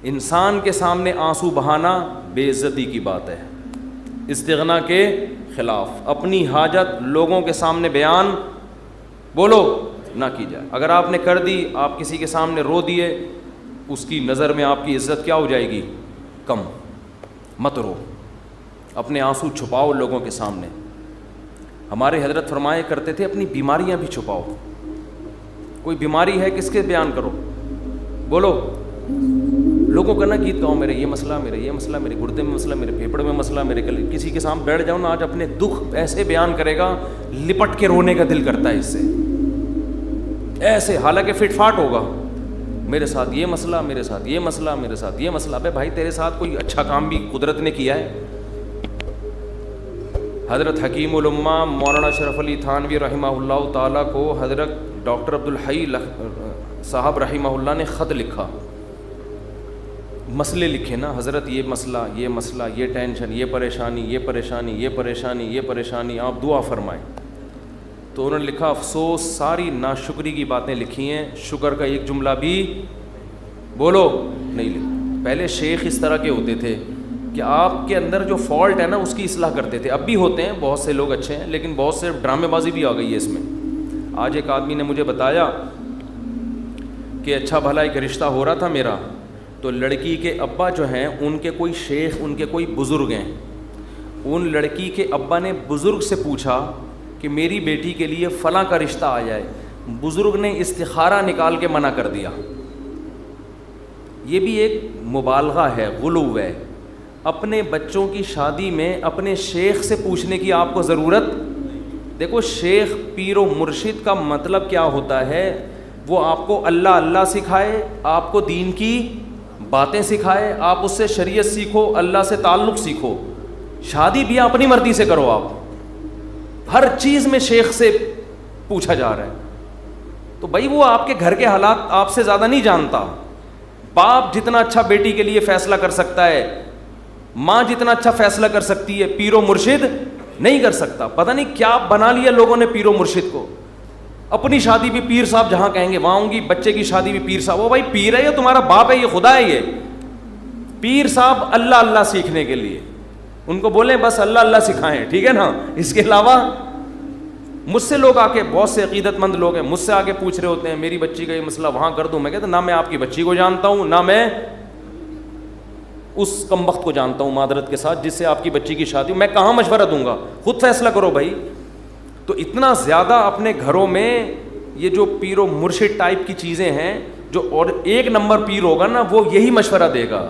انسان کے سامنے آنسو بہانا بے عزتی کی بات ہے، استغنا کے خلاف۔ اپنی حاجت لوگوں کے سامنے بیان بولو نہ کی جائے۔ اگر آپ نے کر دی، آپ کسی کے سامنے رو دیے، اس کی نظر میں آپ کی عزت کیا ہو جائے گی؟ کم۔ مت رو، اپنے آنسو چھپاؤ لوگوں کے سامنے۔ ہمارے حضرت فرمایا کرتے تھے اپنی بیماریاں بھی چھپاؤ۔ کوئی بیماری ہے کس کے بیان کرو، بولو، لوگوں کا نہ گیت گاؤ، میرے یہ مسئلہ، میرے یہ مسئلہ، میرے گردے میں مسئلہ، میرے پھیپڑے میں مسئلہ، میرے گلے۔ کسی کے سامنے بیٹھ جاؤ نا آج، اپنے دکھ ایسے بیان کرے گا لپٹ کے رونے کا دل کرتا ہے اس سے، ایسے، حالانکہ فٹ فاٹ ہوگا، میرے ساتھ یہ مسئلہ، میرے ساتھ یہ مسئلہ، میرے ساتھ یہ مسئلہ۔ بے بھائی تیرے ساتھ کوئی اچھا کام بھی قدرت نے کیا ہے؟ حضرت حکیم الامہ مولانا شرف علی تھانوی رحمہ اللہ تعالیٰ کو حضرت ڈاکٹر عبدالحی صاحب رحمہ اللہ نے خط لکھا، مسئلے لکھے نا، حضرت یہ مسئلہ، یہ مسئلہ، یہ ٹینشن، یہ پریشانی، یہ پریشانی، یہ پریشانی، یہ پریشانی، آپ دعا فرمائیں۔ تو انہوں نے لکھا، افسوس ساری ناشکری کی باتیں لکھی ہیں، شکر کا ایک جملہ بھی بولو نہیں لکھا۔ پہلے شیخ اس طرح کے ہوتے تھے کہ آپ کے اندر جو فالٹ ہے نا اس کی اصلاح کرتے تھے، اب بھی ہوتے ہیں، بہت سے لوگ اچھے ہیں، لیکن بہت سے ڈرامے بازی بھی آ گئی ہے اس میں۔ آج ایک آدمی نے مجھے بتایا کہ اچھا بھلا ایک رشتہ ہو رہا تھا میرا، تو لڑکی کے ابا جو ہیں ان کے کوئی شیخ، ان کے کوئی بزرگ ہیں، ان لڑکی کے ابا نے بزرگ سے پوچھا کہ میری بیٹی کے لیے فلاں کا رشتہ آ جائے، بزرگ نے استخارہ نکال کے منع کر دیا۔ یہ بھی ایک مبالغہ ہے، غلو ہے۔ اپنے بچوں کی شادی میں اپنے شیخ سے پوچھنے کی آپ کو ضرورت؟ دیکھو شیخ پیر و مرشد کا مطلب کیا ہوتا ہے؟ وہ آپ کو اللہ اللہ سکھائے، آپ کو دین کی باتیں سکھائے، آپ اس سے شریعت سیکھو، اللہ سے تعلق سیکھو۔ شادی بھی اپنی مرضی سے کرو، آپ ہر چیز میں شیخ سے پوچھا جا رہا ہے، تو بھائی وہ آپ کے گھر کے حالات آپ سے زیادہ نہیں جانتا۔ باپ جتنا اچھا بیٹی کے لیے فیصلہ کر سکتا ہے، ماں جتنا اچھا فیصلہ کر سکتی ہے، پیر و مرشد نہیں کر سکتا۔ پتہ نہیں کیا بنا لیا لوگوں نے پیر و مرشد کو، اپنی شادی بھی پیر صاحب جہاں کہیں گے وہاں ہوں گی، بچے کی شادی بھی پیر صاحب۔ وہ بھائی پیر ہے، یہ تمہارا باپ ہے، یہ خدا ہے؟ یہ پیر صاحب اللہ اللہ سیکھنے کے لیے، ان کو بولیں بس اللہ اللہ سکھائیں، ٹھیک ہے نا؟ اس کے علاوہ مجھ سے لوگ آ کے، بہت سے عقیدت مند لوگ ہیں، مجھ سے آ کے پوچھ رہے ہوتے ہیں میری بچی کا یہ مسئلہ وہاں کر دوں۔ میں کہتا نہ میں آپ کی بچی کو جانتا ہوں، نہ میں اس کمبخت کو جانتا ہوں معذرت کے ساتھ جس سے آپ کی بچی کی شادی، میں کہاں مشورہ دوں گا؟ خود فیصلہ کرو بھائی۔ تو اتنا زیادہ اپنے گھروں میں یہ جو پیر و مرشد ٹائپ کی چیزیں ہیں، جو اور ایک نمبر پیر ہوگا نا وہ یہی مشورہ دے گا،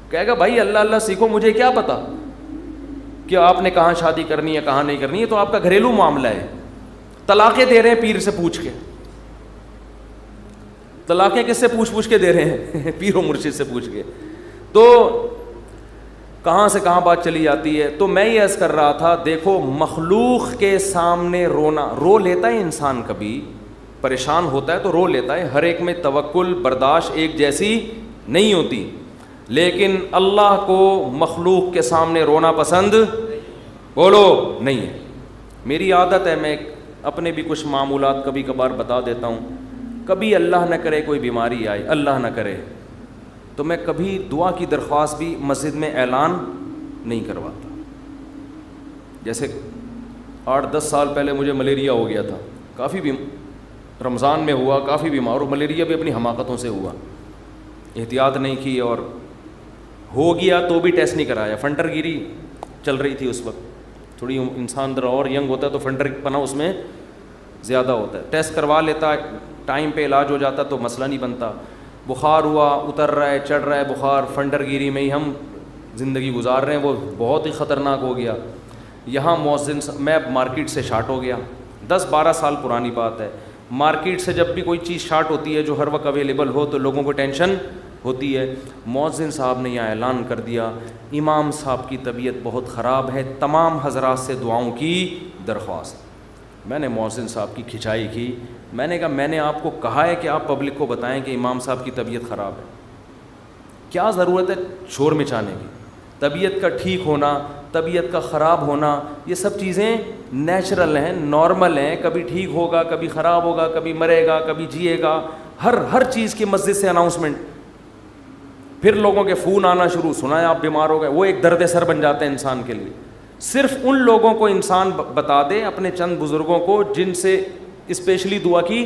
کہے گا بھائی اللہ اللہ سیکھو، مجھے کیا پتا کہ آپ نے کہاں شادی کرنی ہے کہاں نہیں کرنی ہے، تو آپ کا گھریلو معاملہ ہے۔ طلاقیں دے رہے ہیں پیر سے پوچھ کے، طلاقیں کس سے پوچھ کے دے رہے ہیں؟ پیر و مرشد سے پوچھ کے۔ تو کہاں سے کہاں بات چلی جاتی ہے۔ تو میں یہ عرض کر رہا تھا، دیکھو مخلوق کے سامنے رونا، رو لیتا ہے انسان، کبھی پریشان ہوتا ہے تو رو لیتا ہے، ہر ایک میں توکل برداشت ایک جیسی نہیں ہوتی، لیکن اللہ کو مخلوق کے سامنے رونا پسند بولو نہیں ہے۔ میری عادت ہے، میں اپنے بھی کچھ معمولات کبھی کبھار بتا دیتا ہوں۔ کبھی اللہ نہ کرے کوئی بیماری آئے، اللہ نہ کرے، تو میں کبھی دعا کی درخواست بھی مسجد میں اعلان نہیں کرواتا۔ جیسے 8-10 سال پہلے مجھے ملیریا ہو گیا تھا، کافی رمضان میں ہوا، کافی بیمار، اور ملیریا بھی اپنی حماقتوں سے ہوا، احتیاط نہیں کی، اور ہو گیا تو بھی ٹیسٹ نہیں کرایا۔ فنٹر گیری چل رہی تھی اس وقت، تھوڑی انسان ذرا اور ینگ ہوتا ہے تو فنٹر پنا اس میں زیادہ ہوتا ہے، ٹیسٹ کروا لیتا، ٹائم پہ علاج ہو جاتا تو مسئلہ نہیں بنتا۔ بخار ہوا، اتر رہا ہے، چڑھ رہا ہے بخار، فنٹر گیری میں ہی ہم زندگی گزار رہے ہیں، وہ بہت ہی خطرناک ہو گیا۔ یہاں مؤذن، میں مارکیٹ سے شارٹ ہو گیا، 10-12 سال پرانی بات ہے۔ مارکیٹ سے جب بھی کوئی چیز شارٹ ہوتی ہے جو ہر وقت اویلیبل ہو تو لوگوں کو ٹینشن ہوتی ہے۔ مؤذن صاحب نے یہاں اعلان کر دیا، امام صاحب کی طبیعت بہت خراب ہے، تمام حضرات سے دعاؤں کی درخواست۔ میں نے مؤذن صاحب کی کھچائی کی، میں نے کہا میں نے آپ کو کہا ہے کہ آپ پبلک کو بتائیں کہ امام صاحب کی طبیعت خراب ہے، کیا ضرورت ہے شور مچانے کی؟ طبیعت کا ٹھیک ہونا، طبیعت کا خراب ہونا، یہ سب چیزیں نیچرل ہیں، نارمل ہیں، کبھی ٹھیک ہوگا، کبھی خراب ہوگا، کبھی مرے گا، کبھی جیے گا، ہر چیز کی مسجد سے اناؤنسمنٹ۔ پھر لوگوں کے فون آنا شروع, سنا ہے آپ بیمار ہو گئے, وہ ایک درد سر بن جاتا ہے انسان کے لیے. صرف ان لوگوں کو انسان بتا دے, اپنے چند بزرگوں کو جن سے اسپیشلی دعا کی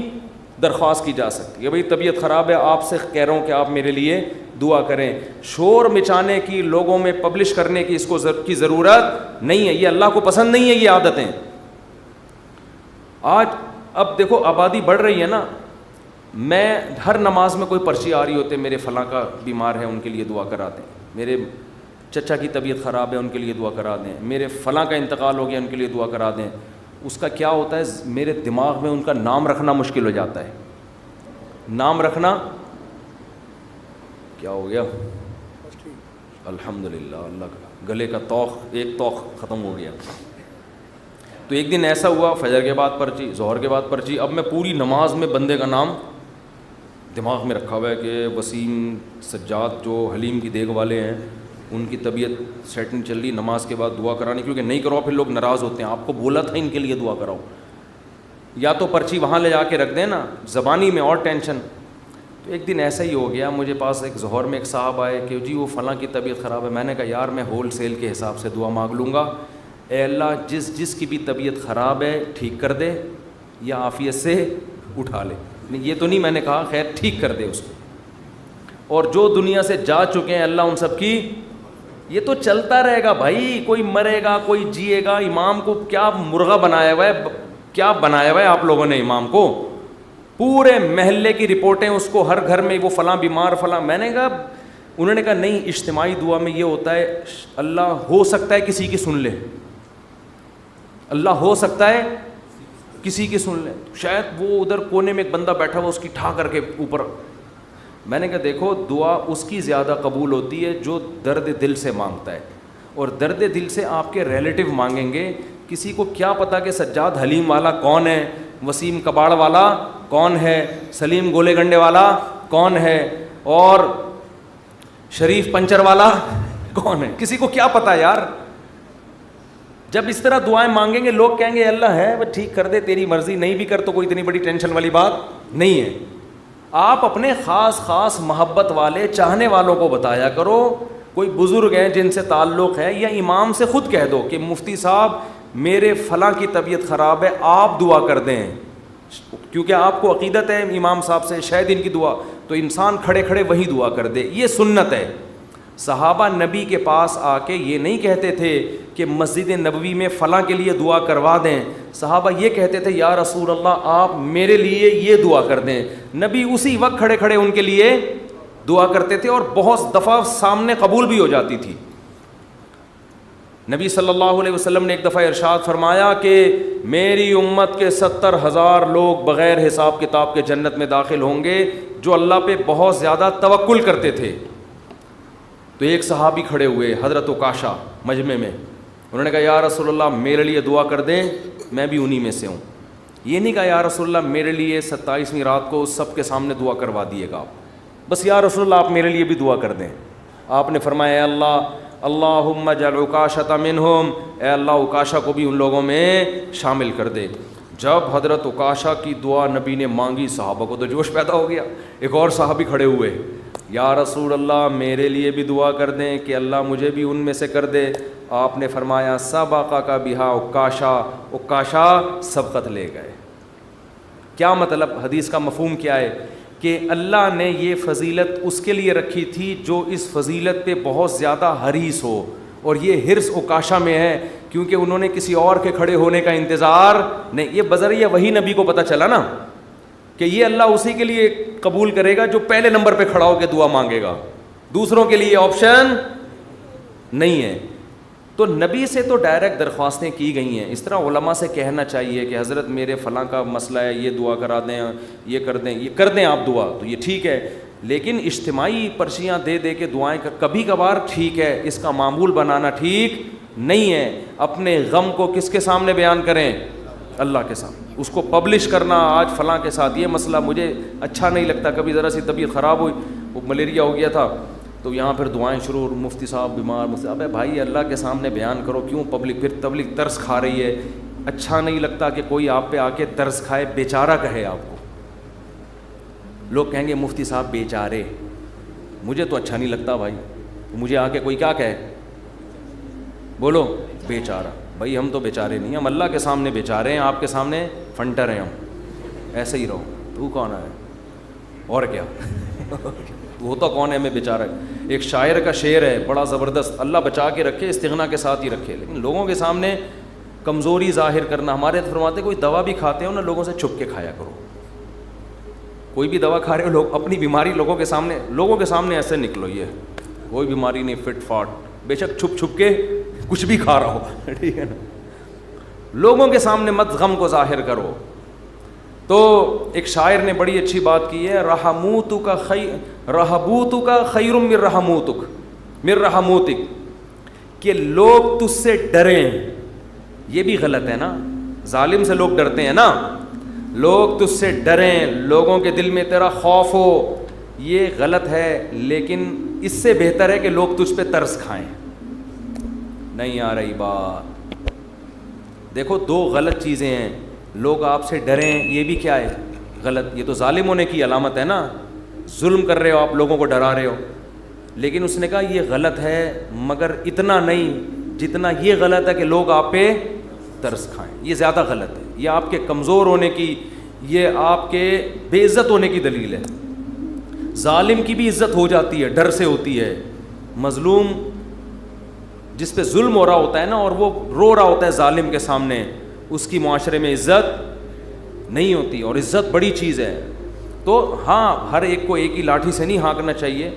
درخواست کی جا سکتی ہے. بھئی طبیعت خراب ہے, آپ سے کہہ رہا ہوں کہ آپ میرے لیے دعا کریں. شور مچانے کی, لوگوں میں پبلش کرنے کی اس کو کی ضرورت نہیں ہے, یہ اللہ کو پسند نہیں ہے یہ عادتیں. آج اب دیکھو آبادی بڑھ رہی ہے نا, میں ہر نماز میں کوئی پرچی آ رہی ہوتے میرے فلاں کا بیمار ہے ان کے لیے دعا کرا دیں, میرے چچا کی طبیعت خراب ہے ان کے لیے دعا کرا دیں, میرے فلاں کا انتقال ہو گیا ان کے لیے دعا کرا دیں. اس کا کیا ہوتا ہے, میرے دماغ میں ان کا نام رکھنا مشکل ہو جاتا ہے. نام رکھنا کیا ہو گیا, الحمدللہ اللہ کا گلے کا توخ, ایک توخ ختم ہو گیا. تو ایک دن ایسا ہوا, فجر کے بعد پرچی, ظہر کے بعد پرچی, اب میں پوری نماز میں بندے کا نام دماغ میں رکھا ہوا ہے کہ وسیم سجاد جو حلیم کی دیگ والے ہیں ان کی طبیعت سیٹنگ چل رہی, نماز کے بعد دعا کرانی, کیونکہ نہیں کرو پھر لوگ ناراض ہوتے ہیں, آپ کو بولا تھا ان کے لیے دعا کراؤ. یا تو پرچی وہاں لے جا کے رکھ دیں نا, زبانی میں اور ٹینشن. تو ایک دن ایسا ہی ہو گیا, مجھے پاس ایک ظہر میں ایک صاحب آئے کہ جی وہ فلاں کی طبیعت خراب ہے. میں نے کہا یار میں ہول سیل کے حساب سے دعا مانگ لوں گا, اے اللہ جس کی بھی طبیعت خراب ہے ٹھیک کر دے یا عافیت سے اٹھا لے. یہ تو نہیں میں نے کہا خیر ٹھیک کر دے اس کو, اور جو دنیا سے جا چکے ہیں اللہ ان سب کی, یہ تو چلتا رہے گا بھائی, کوئی مرے گا کوئی جیے گا. امام کو کیا مرغا بنایا ہوا ہے, کیا بنایا ہوا ہے آپ لوگوں نے امام کو, پورے محلے کی رپورٹیں اس کو, ہر گھر میں وہ فلاں بیمار فلاں. میں نے کہا, انہوں نے کہا نہیں اجتماعی دعا میں یہ ہوتا ہے اللہ ہو سکتا ہے کسی کی سن لے, اللہ ہو سکتا ہے کسی کی سن لے. شاید وہ ادھر کونے میں ایک بندہ بیٹھا ہوا اس کی ٹھا کر کے اوپر. میں نے کہا دیکھو دعا اس کی زیادہ قبول ہوتی ہے جو درد دل سے مانگتا ہے, اور درد دل سے آپ کے ریلیٹو مانگیں گے. کسی کو کیا پتا کہ سجاد حلیم والا کون ہے, وسیم کباڑ والا کون ہے, سلیم گولے گنڈے والا کون ہے, اور شریف پنچر والا کون ہے, کسی کو کیا پتا یار. جب اس طرح دعائیں مانگیں گے لوگ کہیں گے اللہ ہے وہ ٹھیک کر دے, تیری مرضی, نہیں بھی کر تو کوئی اتنی بڑی ٹینشن والی بات نہیں ہے. آپ اپنے خاص محبت والے چاہنے والوں کو بتایا کرو, کوئی بزرگ ہیں جن سے تعلق ہے, یا امام سے خود کہہ دو کہ مفتی صاحب میرے فلاں کی طبیعت خراب ہے آپ دعا کر دیں, کیونکہ آپ کو عقیدت ہے امام صاحب سے شاید ان کی دعا, تو انسان کھڑے کھڑے وہی دعا کر دے. یہ سنت ہے. صحابہ نبی کے پاس آ کے یہ نہیں کہتے تھے کہ مسجد نبوی میں فلاں کے لیے دعا کروا دیں, صحابہ یہ کہتے تھے یا رسول اللہ آپ میرے لیے یہ دعا کر دیں. نبی اسی وقت کھڑے کھڑے ان کے لیے دعا کرتے تھے, اور بہت دفعہ سامنے قبول بھی ہو جاتی تھی. نبی صلی اللہ علیہ وسلم نے ایک دفعہ ارشاد فرمایا کہ میری امت کے 70,000 لوگ بغیر حساب کتاب کے جنت میں داخل ہوں گے جو اللہ پہ بہت زیادہ توکل کرتے تھے. تو ایک صحابی کھڑے ہوئے حضرت عکاشہ مجمع میں, انہوں نے کہا یا رسول اللہ میرے لیے دعا کر دیں, میں بھی انہی میں سے ہوں. یہ نہیں کہا یا رسول اللہ میرے لیے 27ویں رات کو سب کے سامنے دعا کروا دیے گا آپ, بس یا رسول اللہ آپ میرے لیے بھی دعا کر دیں. آپ نے فرمایا اے اللہ اللہم اجعل عکاشۃ منہم, اے اللہ عکاشہ کو بھی ان لوگوں میں شامل کر دے. جب حضرت عکاشہ کی دعا نبی نے مانگی صحابہ کو تو جوش پیدا ہو گیا. ایک اور صحابی کھڑے ہوئے, یا رسول اللہ میرے لیے بھی دعا کر دیں کہ اللہ مجھے بھی ان میں سے کر دے. آپ نے فرمایا سبقک بہا عکاشہ, عکاشہ سبقت لے گئے. کیا مطلب, حدیث کا مفہوم کیا ہے کہ اللہ نے یہ فضیلت اس کے لیے رکھی تھی جو اس فضیلت پہ بہت زیادہ حریص ہو, اور یہ حرص عکاشہ میں ہے کیونکہ انہوں نے کسی اور کے کھڑے ہونے کا انتظار نہیں. یہ بذریعہ وہی نبی کو پتہ چلا نا کہ یہ اللہ اسی کے لیے قبول کرے گا جو پہلے نمبر پہ کھڑا ہو کے دعا مانگے گا, دوسروں کے لیے آپشن نہیں ہے. تو نبی سے تو ڈائریکٹ درخواستیں کی گئی ہیں. اس طرح علماء سے کہنا چاہیے کہ حضرت میرے فلاں کا مسئلہ ہے, یہ دعا کرا دیں, یہ کر دیں آپ دعا, تو یہ ٹھیک ہے. لیکن اجتماعی پرچیاں دے دے کے دعائیں کبھی کبھار ٹھیک ہے, اس کا معمول بنانا ٹھیک نہیں ہے. اپنے غم کو کس کے سامنے بیان کریں, اللہ کے سامنے. اس کو پبلش کرنا آج فلاں کے ساتھ یہ مسئلہ مجھے اچھا نہیں لگتا, کبھی ذرا سی طبیعت خراب ہوئی, وہ ملیریا ہو گیا تھا, تو یہاں پھر دعائیں شروع, مفتی صاحب بیمار, مفتی صاحب بھائی اللہ کے سامنے بیان کرو, کیوں پبلک, پھر تبلیغ ترس کھا رہی ہے. اچھا نہیں لگتا کہ کوئی آپ پہ آ کے ترس کھائے, بیچارہ کہے آپ کو. لوگ کہیں گے مفتی صاحب بیچارے, مجھے تو اچھا نہیں لگتا بھائی. مجھے آ کے کوئی کیا کہے, بولو بیچارہ. بھائی ہم تو بیچارے نہیں, ہم اللہ کے سامنے بیچارے ہیں, آپ کے سامنے فنٹر ہیں ہم. ایسے ہی رہو. تو کون ہے اور کیا وہ تو کون ہے, ہمیں بیچارہ. ایک شاعر کا شعر ہے بڑا زبردست, اللہ بچا کے رکھے, استغنا کے ساتھ ہی رکھے, لیکن لوگوں کے سامنے کمزوری ظاہر کرنا. ہمارے فرماتے کوئی دوا بھی کھاتے ہو نا, لوگوں سے چھپ کے کھایا کرو. کوئی بھی دوا کھا رہے ہو, لوگ اپنی بیماری لوگوں کے سامنے ایسے نکلو, یہ کوئی بیماری نہیں, فٹ فاٹ, بے شک چھپ چھپ کے کچھ بھی کھا رہا ہو, ٹھیک ہے نا. لوگوں کے سامنے مت غم کو ظاہر کرو. تو ایک شاعر نے بڑی اچھی بات کی ہے, رہبوتک خیر من رحموتک, کہ لوگ تجھ سے ڈریں. یہ بھی غلط ہے نا, ظالم سے لوگ ڈرتے ہیں نا, لوگ تجھ سے ڈریں, لوگوں کے دل میں تیرا خوف ہو, یہ غلط ہے. لیکن اس سے بہتر ہے کہ لوگ تجھ پہ ترس کھائیں. نہیں آ رہی بات. دیکھو دو غلط چیزیں ہیں, لوگ آپ سے ڈریں, یہ بھی کیا ہے, غلط. یہ تو ظالم ہونے کی علامت ہے نا, ظلم کر رہے ہو آپ, لوگوں کو ڈرا رہے ہو. لیکن اس نے کہا یہ غلط ہے, مگر اتنا نہیں جتنا یہ غلط ہے کہ لوگ آپ پہ ترس کھائیں. یہ زیادہ غلط ہے, یہ آپ کے کمزور ہونے کی, یہ آپ کے بے عزت ہونے کی دلیل ہے. ظالم کی بھی عزت ہو جاتی ہے, ڈر سے ہوتی ہے. مظلوم جس پہ ظلم ہو رہا ہوتا ہے نا, اور وہ رو رہا ہوتا ہے ظالم کے سامنے, اس کی معاشرے میں عزت نہیں ہوتی. اور عزت بڑی چیز ہے. تو ہاں, ہر ایک کو ایک ہی لاٹھی سے نہیں ہانکنا چاہیے.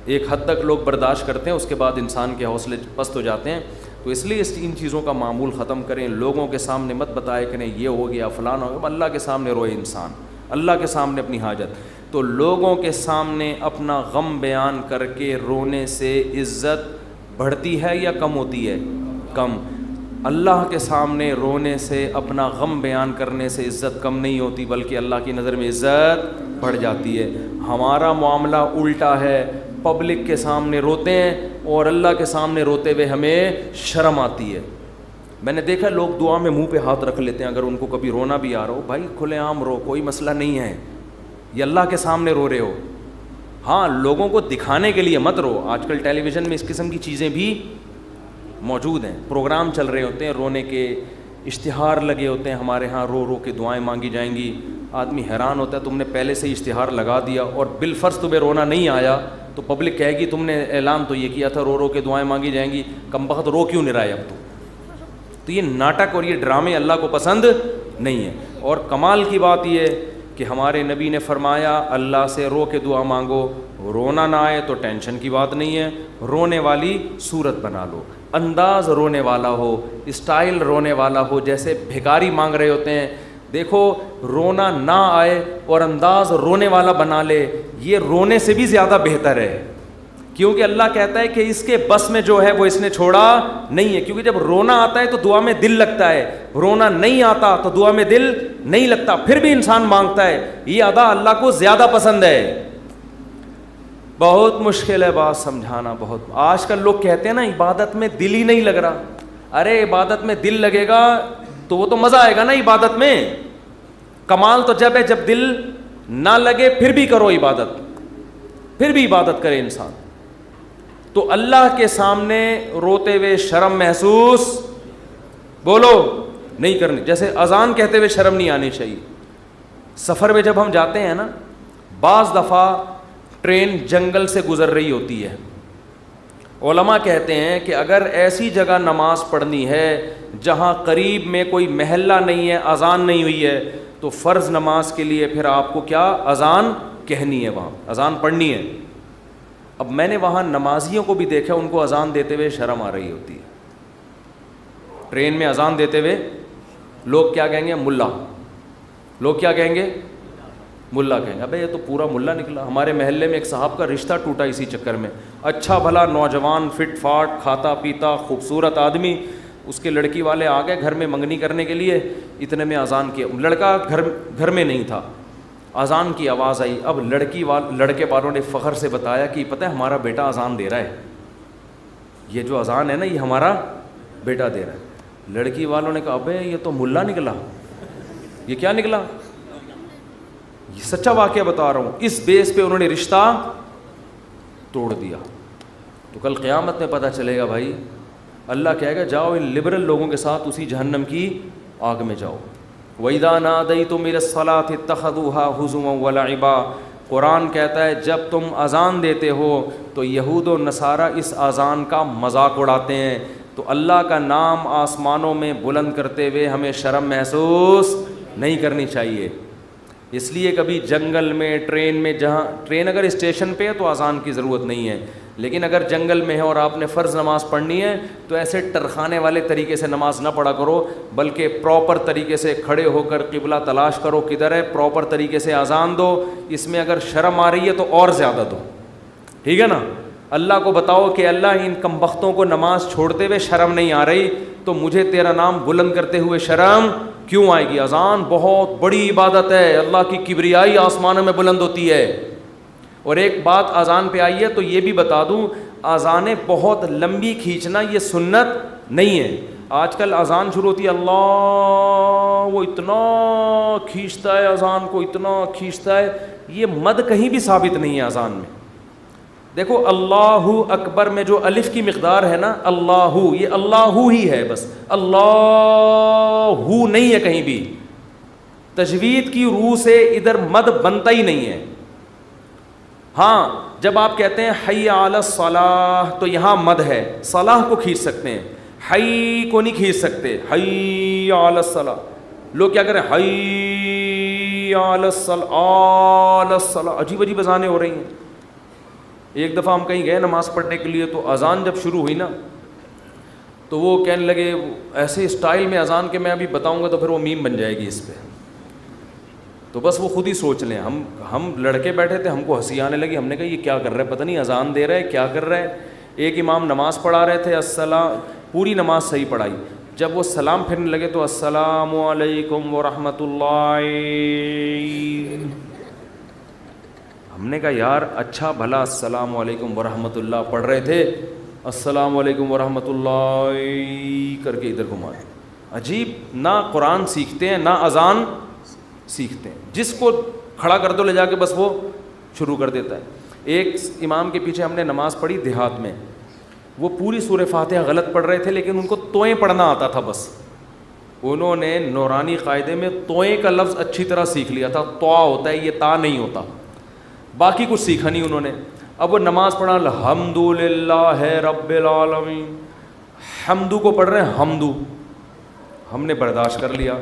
ایک حد تک لوگ برداشت کرتے ہیں, اس کے بعد انسان کے حوصلے پست ہو جاتے ہیں. تو اس لیے ان چیزوں کا معمول ختم کریں. لوگوں کے سامنے مت بتائے کریں یہ ہو گیا فلان ہو گیا. اللہ کے سامنے روئے انسان, اللہ کے سامنے اپنی حاجت. تو لوگوں کے سامنے اپنا غم بیان کر کے رونے سے عزت بڑھتی ہے یا کم ہوتی ہے؟ کم. اللہ کے سامنے رونے سے, اپنا غم بیان کرنے سے عزت کم نہیں ہوتی, بلکہ اللہ کی نظر میں عزت بڑھ جاتی ہے. ہمارا معاملہ الٹا ہے, پبلک کے سامنے روتے ہیں اور اللہ کے سامنے روتے ہوئے ہمیں شرم آتی ہے. میں نے دیکھا لوگ دعا میں منہ پہ ہاتھ رکھ لیتے ہیں اگر ان کو کبھی رونا بھی آ رہا ہو. بھائی کھلے عام رو, کوئی مسئلہ نہیں ہے, یہ اللہ کے سامنے رو رہے ہو. ہاں لوگوں کو دکھانے کے لیے مت رو. آج کل ٹیلی ویژن میں اس قسم کی چیزیں بھی موجود ہیں, پروگرام چل رہے ہوتے ہیں رونے کے, اشتہار لگے ہوتے ہیں ہمارے ہاں, رو رو کے دعائیں مانگی جائیں گی. آدمی حیران ہوتا ہے, تم نے پہلے سے ہی اشتہار لگا دیا اور بالفرض تمہیں رونا نہیں آیا تو پبلک کہے گی تم نے اعلان تو یہ کیا تھا رو رو کے دعائیں مانگی جائیں گی, کم بخت رو کیوں نہیں رہا ہے اب تو یہ ناٹک اور یہ ڈرامے اللہ کو پسند نہیں ہے. اور کمال کی بات یہ ہے کہ ہمارے نبی نے فرمایا اللہ سے رو کے دعا مانگو, رونا نہ آئے تو ٹینشن کی بات نہیں ہے, رونے والی صورت بنا لو, انداز رونے والا ہو, اسٹائل رونے والا ہو, جیسے بھکاری مانگ رہے ہوتے ہیں. دیکھو رونا نہ آئے اور انداز رونے والا بنا لے, یہ رونے سے بھی زیادہ بہتر ہے. کیونکہ اللہ کہتا ہے کہ اس کے بس میں جو ہے وہ اس نے چھوڑا نہیں ہے. کیونکہ جب رونا آتا ہے تو دعا میں دل لگتا ہے, رونا نہیں آتا تو دعا میں دل نہیں لگتا, پھر بھی انسان مانگتا ہے. یہ ادا اللہ کو زیادہ پسند ہے. بہت مشکل ہے بات سمجھانا, بہت. آج کل لوگ کہتے ہیں نا عبادت میں دل ہی نہیں لگ رہا. ارے عبادت میں دل لگے گا تو وہ تو مزہ آئے گا نا عبادت میں. کمال تو جب ہے جب دل نہ لگے پھر بھی کرو عبادت, پھر بھی عبادت کرے انسان. تو اللہ کے سامنے روتے ہوئے شرم محسوس بولو نہیں کرنی. جیسے اذان کہتے ہوئے شرم نہیں آنی چاہیے. سفر میں جب ہم جاتے ہیں نا, بعض دفعہ ٹرین جنگل سے گزر رہی ہوتی ہے. علماء کہتے ہیں کہ اگر ایسی جگہ نماز پڑھنی ہے جہاں قریب میں کوئی محلہ نہیں ہے, اذان نہیں ہوئی ہے, تو فرض نماز کے لیے پھر آپ کو کیا اذان کہنی ہے, وہاں اذان پڑھنی ہے. اب میں نے وہاں نمازیوں کو بھی دیکھا, ان کو اذان دیتے ہوئے شرم آ رہی ہوتی ہے. ٹرین میں اذان دیتے ہوئے لوگ کیا کہیں گے, ملا. لوگ کیا کہیں گے, ملا کہیں گے. ابے یہ تو پورا ملا نکلا. ہمارے محلے میں ایک صاحب کا رشتہ ٹوٹا اسی چکر میں. اچھا بھلا نوجوان, فٹ فاٹ, کھاتا پیتا, خوبصورت آدمی. اس کے لڑکی والے آ گئے گھر میں منگنی کرنے کے لیے, اتنے میں اذان کیا. لڑکا گھر میں نہیں تھا, اذان کی آواز آئی. اب لڑکے والوں نے فخر سے بتایا کہ پتہ ہے ہمارا بیٹا اذان دے رہا ہے, یہ جو اذان ہے نا یہ ہمارا بیٹا دے رہا ہے. لڑکی والوں نے کہا ابے یہ تو ملا نکلا. یہ کیا نکلا؟ یہ سچا واقعہ بتا رہا ہوں. اس بیس پہ انہوں نے رشتہ توڑ دیا. تو کل قیامت میں پتہ چلے گا بھائی, اللہ کہے گا جاؤ ان لبرل لوگوں کے ساتھ اسی جہنم کی آگ میں جاؤ. وَإِذَا نَادَيْتُمْ إِلَى الصَّلَاةِ اتَّخَذُوهَا هُزُوًا وَلَعِبًا. قرآن کہتا ہے جب تم اذان دیتے ہو تو یہود و نصارہ اس اذان کا مذاق اڑاتے ہیں. تو اللہ کا نام آسمانوں میں بلند کرتے ہوئے ہمیں شرم محسوس نہیں کرنی چاہیے. اس لیے کبھی جنگل میں, ٹرین میں, جہاں ٹرین اگر اسٹیشن پہ ہے تو اذان کی ضرورت نہیں ہے, لیکن اگر جنگل میں ہے اور آپ نے فرض نماز پڑھنی ہے تو ایسے ٹرخانے والے طریقے سے نماز نہ پڑھا کرو, بلکہ پراپر طریقے سے کھڑے ہو کر قبلہ تلاش کرو کدھر ہے, پراپر طریقے سے اذان دو. اس میں اگر شرم آ رہی ہے تو اور زیادہ دو, ٹھیک ہے نا. اللہ کو بتاؤ کہ اللہ ان کمبختوں کو نماز چھوڑتے ہوئے شرم نہیں آ رہی, تو مجھے تیرا نام بلند کرتے ہوئے شرم کیوں آئے گی. اذان بہت بڑی عبادت ہے, اللہ کی کبریائی آسمانوں میں بلند ہوتی ہے. اور ایک بات اذان پہ آئی ہے تو یہ بھی بتا دوں, اذانیں بہت لمبی کھینچنا یہ سنت نہیں ہے. آج کل اذان شروع ہوتی ہے, اللہ وہ اتنا کھینچتا ہے اذان کو, اتنا کھینچتا ہے, یہ مد کہیں بھی ثابت نہیں ہے اذان میں. دیکھو اللہ اکبر میں جو الف کی مقدار ہے نا, اللہ, یہ اللہ ہی ہے بس, اللہ نہیں ہے کہیں بھی. تجوید کی روح سے ادھر مد بنتا ہی نہیں ہے. ہاں جب آپ کہتے ہیں حی علی الصلاح تو یہاں مد ہے, صلاح کو کھینچ سکتے ہیں, حی کو نہیں کھینچ سکتے. حی علی الصلاح, لوگ کیا کریں حی علی الصلاح, عجیب عجیب اذانیں ہو رہی ہیں. ایک دفعہ ہم کہیں گئے نماز پڑھنے کے لیے, تو اذان جب شروع ہوئی نا تو وہ کہنے لگے ایسے اسٹائل میں اذان کے میں ابھی بتاؤں گا تو پھر وہ میم بن جائے گی اس پہ. تو بس وہ خود ہی سوچ لیں. ہم لڑکے بیٹھے تھے, ہم کو ہنسی آنے لگی. ہم نے کہا یہ کیا کر رہا ہے, پتہ نہیں اذان دے رہا ہے کیا کر رہا ہے. ایک امام نماز پڑھا رہے تھے, السلام, پوری نماز صحیح پڑھائی. جب وہ سلام پھرنے لگے تو السلام علیکم ورحمۃ اللہ. ہم نے کہا یار اچھا بھلا السلام علیکم ورحمۃ اللہ پڑھ رہے تھے, السلام علیکم ورحمۃ اللہ کر کے ادھر گھما. عجیب, نہ قرآن سیکھتے ہیں نہ اذان سیکھتے ہیں. جس کو کھڑا کر دو لے جا کے بس وہ شروع کر دیتا ہے. ایک امام کے پیچھے ہم نے نماز پڑھی دیہات میں, وہ پوری سورہ فاتحہ غلط پڑھ رہے تھے لیکن ان کو توئیں پڑھنا آتا تھا. بس انہوں نے نورانی قاعدے میں توئیں کا لفظ اچھی طرح سیکھ لیا تھا. طا ہوتا ہے, یہ تا نہیں ہوتا. باقی کچھ سیکھا نہیں انہوں نے. اب وہ نماز پڑھا الحمدللہ رب العالمین, حمدو کو پڑھ رہے ہیں حمدو. ہم نے برداشت کر لیا.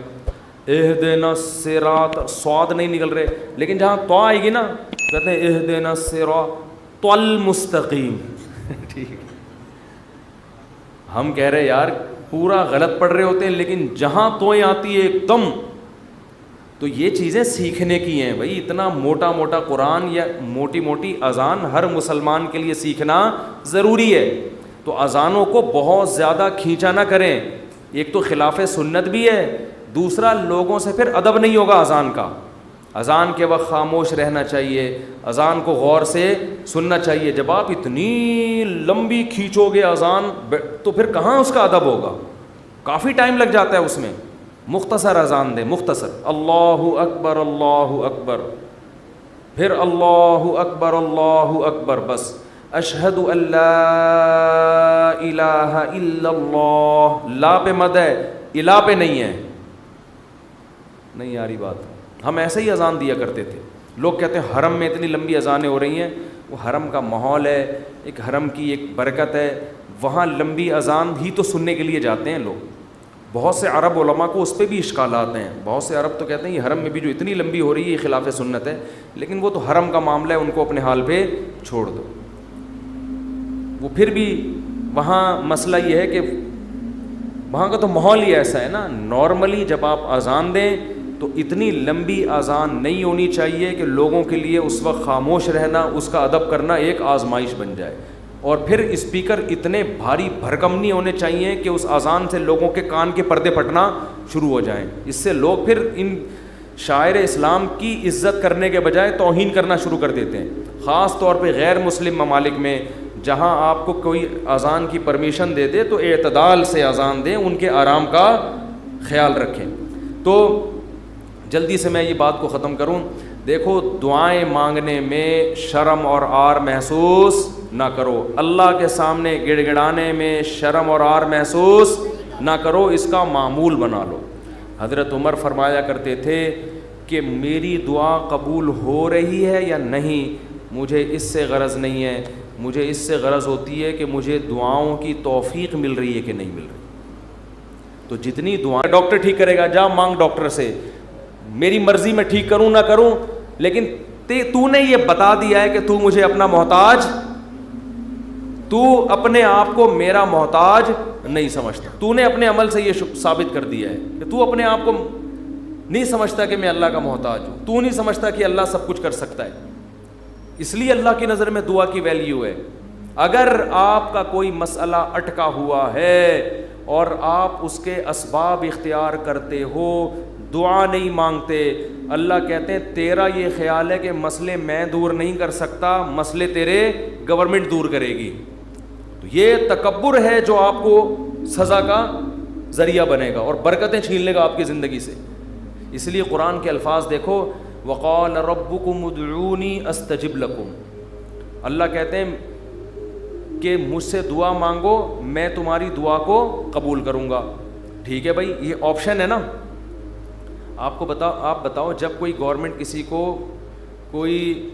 اہدنا الصراط, صاد نہیں نکل رہے, لیکن جہاں طا آئے گی نا کہتے ہیں اہدنا الصراط المستقیم. ٹھیک, ہم کہہ رہے یار پورا غلط پڑھ رہے ہوتے ہیں, لیکن جہاں توئیں آتی ہے ایک دم, تو یہ چیزیں سیکھنے کی ہیں بھائی. اتنا موٹا موٹا قرآن یا موٹی موٹی اذان ہر مسلمان کے لیے سیکھنا ضروری ہے. تو اذانوں کو بہت زیادہ کھینچا نہ کریں. ایک تو خلاف سنت بھی ہے, دوسرا لوگوں سے پھر ادب نہیں ہوگا اذان کا. اذان کے وقت خاموش رہنا چاہیے, اذان کو غور سے سننا چاہیے. جب آپ اتنی لمبی کھینچو گے اذان تو پھر کہاں اس کا ادب ہوگا, کافی ٹائم لگ جاتا ہے اس میں. مختصر اذان دیں, مختصر, اللہ اکبر, پھر اللہ اکبر, بس اشہد ان لا الہ الا اللہ. لا پہ مد ہے, الہ پہ نہیں ہے. نہیں آ رہی بات. ہم ایسے ہی اذان دیا کرتے تھے. لوگ کہتے ہیں حرم میں اتنی لمبی اذانیں ہو رہی ہیں. وہ حرم کا ماحول ہے, ایک حرم کی ایک برکت ہے, وہاں لمبی اذان ہی تو سننے کے لیے جاتے ہیں لوگ. بہت سے عرب علماء کو اس پہ بھی اشکالات ہیں. بہت سے عرب تو کہتے ہیں یہ حرم میں بھی جو اتنی لمبی ہو رہی ہے یہ خلاف سنت ہے, لیکن وہ تو حرم کا معاملہ ہے, ان کو اپنے حال پہ چھوڑ دو. وہ پھر بھی وہاں مسئلہ یہ ہے کہ وہاں کا تو ماحول ہی ایسا ہے نا. نارملی جب آپ اذان دیں تو اتنی لمبی اذان نہیں ہونی چاہیے کہ لوگوں کے لیے اس وقت خاموش رہنا, اس کا ادب کرنا ایک آزمائش بن جائے. اور پھر اسپیکر اتنے بھاری بھرکم نہیں ہونے چاہیے کہ اس اذان سے لوگوں کے کان کے پردے پھٹنا شروع ہو جائیں. اس سے لوگ پھر ان شاعر اسلام کی عزت کرنے کے بجائے توہین کرنا شروع کر دیتے ہیں. خاص طور پہ غیر مسلم ممالک میں جہاں آپ کو کوئی اذان کی پرمیشن دے دے تو اعتدال سے اذان دیں, ان کے آرام کا خیال رکھیں. تو جلدی سے میں یہ بات کو ختم کروں. دیکھو دعائیں مانگنے میں شرم اور عار محسوس نہ کرو. اللہ کے سامنے گڑ گڑانے میں شرم اور عار محسوس نہ کرو, اس کا معمول بنا لو. حضرت عمر فرمایا کرتے تھے کہ میری دعا قبول ہو رہی ہے یا نہیں, مجھے اس سے غرض نہیں ہے, مجھے اس سے غرض ہوتی ہے کہ مجھے دعاؤں کی توفیق مل رہی ہے کہ نہیں مل رہی. تو جتنی دعائیں, ڈاکٹر ٹھیک کرے گا, جا مانگ ڈاکٹر سے, میری مرضی میں ٹھیک کروں نہ کروں, لیکن تو نے یہ بتا دیا ہے کہ تو مجھے اپنا محتاج, تو اپنے آپ کو میرا محتاج نہیں سمجھتا. تو نے اپنے عمل سے یہ ثابت کر دیا ہے کہ تو اپنے آپ کو نہیں سمجھتا کہ میں اللہ کا محتاج ہوں, تو نہیں سمجھتا کہ اللہ سب کچھ کر سکتا ہے. اس لیے اللہ کی نظر میں دعا کی ویلیو ہے. اگر آپ کا کوئی مسئلہ اٹکا ہوا ہے اور آپ اس کے اسباب اختیار کرتے ہو, دعا نہیں مانگتے, اللہ کہتے ہیں تیرا یہ خیال ہے کہ مسئلے میں دور نہیں کر سکتا, مسئلے تیرے گورنمنٹ دور کرے گی. تو یہ تکبر ہے جو آپ کو سزا کا ذریعہ بنے گا اور برکتیں چھین لے گا آپ کی زندگی سے. اس لیے قرآن کے الفاظ دیکھو, وقال ربکم ادعونی استجب لکم. اللہ کہتے ہیں کہ مجھ سے دعا مانگو, میں تمہاری دعا کو قبول کروں گا. ٹھیک ہے بھائی, یہ آپشن ہے نا. آپ بتاؤ جب کوئی گورنمنٹ کسی کو کوئی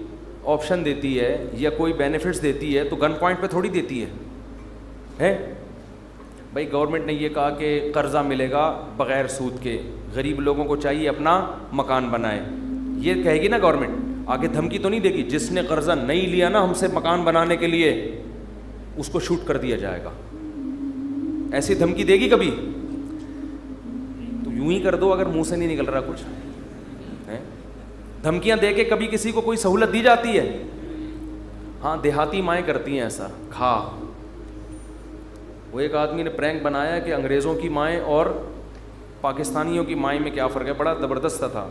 آپشن دیتی ہے یا کوئی بینیفٹس دیتی ہے تو گن پوائنٹ پہ تھوڑی دیتی ہے. بھائی گورنمنٹ نے یہ کہا کہ قرضہ ملے گا بغیر سود کے, غریب لوگوں کو چاہیے اپنا مکان بنائے, یہ کہے گی نا گورنمنٹ, آگے دھمکی تو نہیں دے گی جس نے قرضہ نہیں لیا نا ہم سے مکان بنانے کے لیے اس کو شوٹ کر دیا جائے گا. ایسی دھمکی دے گی کبھی؟ تو یوں ہی کر دو اگر منہ سے نہیں نکل رہا کچھ. دھمکیاں دے کے کبھی کسی کو کوئی سہولت دی جاتی ہے؟ ہاں دیہاتی مائیں کرتی ہیں ایسا. کھا, وہ ایک آدمی نے پرینک بنایا کہ انگریزوں کی مائیں اور پاکستانیوں کی مائیں میں کیا فرق ہے, بڑا زبردست تھا.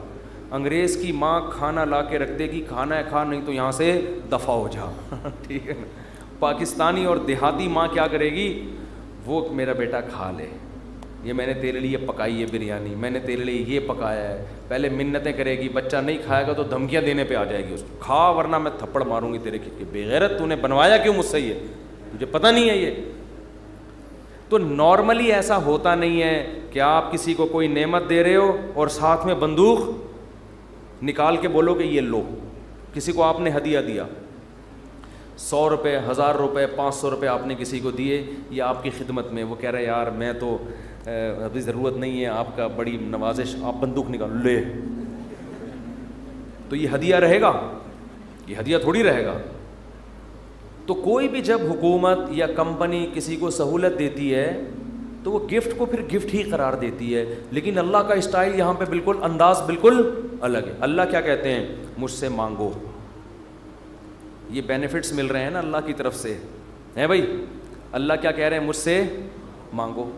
انگریز کی ماں کھانا لا کے رکھ دے گی, کھانا ہے کھا, نہیں تو یہاں سے دفع ہو جا. ٹھیک ہے نا. پاکستانی اور دیہاتی ماں کیا کرے گی, وہ میرا بیٹا کھا لے, یہ میں نے تیرے لیے پکائی ہے بریانی, میں نے تیرے لیے یہ پکایا ہے. پہلے منتیں کرے گی, بچہ نہیں کھائے گا تو دھمکیاں دینے پہ آ جائے گی اس کو, کھا ورنہ میں تھپڑ ماروں گی تیرے کی بے غیرت, تو نے بنوایا کیوں مجھ سے, یہ تجھے پتہ نہیں ہے یہ. تو نارملی ایسا ہوتا نہیں ہے کہ آپ کسی کو کوئی نعمت دے رہے ہو اور ساتھ میں بندوق نکال کے بولو کہ یہ لو. کسی کو آپ نے ہدیہ دیا, 100 روپے, 1000 روپے, 500 روپے آپ نے کسی کو دیے, یا آپ کی خدمت میں, وہ کہہ رہے یار میں تو ابھی ضرورت نہیں ہے آپ کا, بڑی نوازش, آپ بندوق نکالو لے, تو یہ ہدیہ رہے گا؟ یہ ہدیہ تھوڑی رہے گا. تو کوئی بھی جب حکومت یا کمپنی کسی کو سہولت دیتی ہے تو وہ گفٹ کو پھر گفٹ ہی قرار دیتی ہے, لیکن اللہ کا اسٹائل یہاں پہ بالکل, انداز بالکل الگ ہے. اللہ کیا کہتے ہیں, مجھ سے مانگو. یہ بینیفٹس مل رہے ہیں نا اللہ کی طرف سے, ہیں بھائی. اللہ کیا کہہ رہے ہیں, مجھ سے مانگو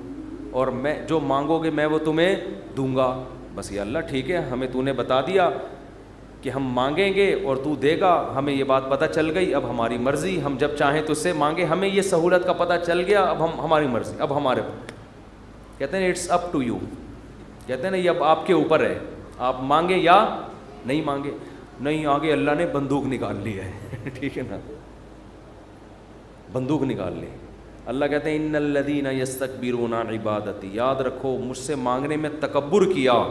اور میں جو مانگو گے میں وہ تمہیں دوں گا. بس یہ اللہ ٹھیک ہے, ہمیں تو نے بتا دیا کہ ہم مانگیں گے اور تو دے گا, ہمیں یہ بات پتہ چل گئی, اب ہماری مرضی, ہم جب چاہیں تو اس سے مانگیں, ہمیں یہ سہولت کا پتہ چل گیا, اب ہم ہماری مرضی, اب ہمارے. کہتے ہیں اٹس اپ ٹو یو, کہتے ہیں نا یہ اب آپ کے اوپر ہے, آپ مانگیں یا نہیں مانگے. نہیں, آگے اللہ نے بندوق نکال لی ہے. ٹھیک ہے نا, بندوق نکال لی. اللہ کہتے ہیں ان الذین یستکبرون عن عبادتی, یاد رکھو مجھ سے مانگنے میں تکبر کیا.